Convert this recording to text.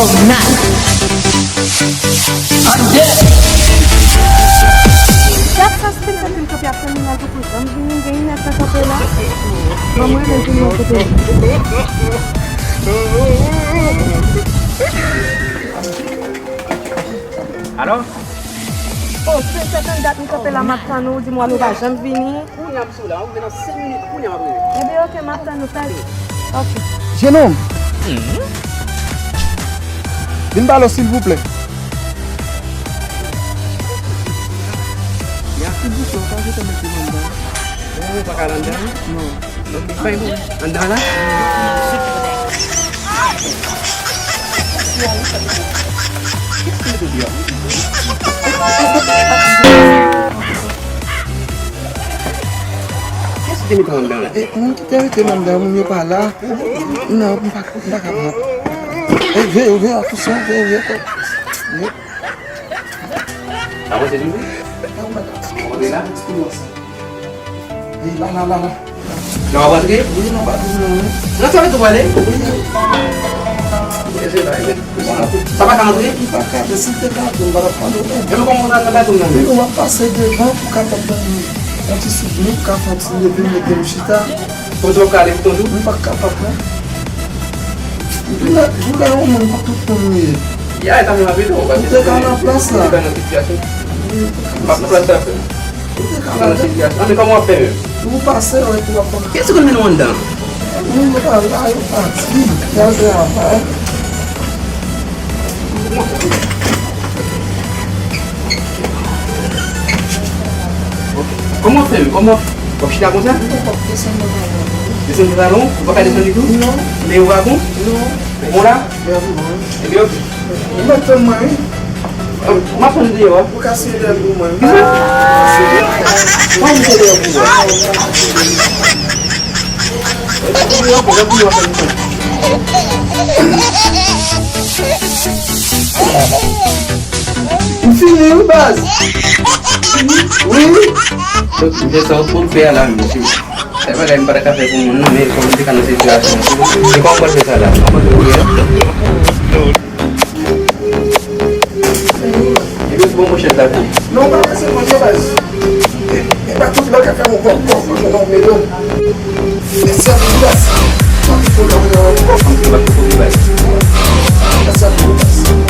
all night. I'm dead. Jak aspetta tylko piasem na kupuszą, że ninguém nessa capela. Vamos ver se não tem. Alors? Oh, c'est ça quand date une capela matano, dis-moi nous va jamais venir. On y a besoin là, on vient dans 5 minutes, on y a besoin. Eh bien, ok, matano, ça. Ok. Jeune homme. Une balle, s'il vous plaît. Merci beaucoup, quand je te mets tout le monde. On va pas caler là? Non. Donc, il faut un dans là? Qu'est-ce que tu dis? Qu'est-ce que tu mets dans là? Não tem mandar o meu para lá. Não, não vai acabar. Vê, atenção, vê. Ah, você dulu? On est là? Lá. Não vai bater? Oui, não vai não. Não sabe tu vai ler? Ça va t'entrer? Para cá, se tem cá, não vai fazer. Eu não vou mudar na base do nome. Eu vou passar devant pour capable de subir o carro de lever meter no chita. Como tu vai ficar ali com tudo? Não vai capable. Não é um para tudo comigo. E aí, tá me rápido? Você tá na praça. Tá na situation. Pas na praça. Tá na situation. Ah, mais comment on fait? Eu vou passar, eu vou passar. Qu'est-ce que nous nous demandons? Não vou lá, eu faço. Já vai. Comment on fait? Comment? On chita comme ça? Descendre du ballon? On va pas descendre du tout? Non. Mais au wagon? Non. Bon là? Et bien, ok. Exatamente. Ma prendre de dehors. Vou casser de alguma. Vamos de dehors. Fini, base. Oui. J'ai sorti pour faire là, monsieur. C'est vrai qu'il n'y a pas de café pour nous, mais comme on dit dans la situation, c'est comment on va faire ça là? On va le et puis, c'est bon, mon chef là. Não vai ser muito base. É para tudo que é um pouco, não melhor. Essa é a vida. Só que foi On va tout pour nous. essa é a vida.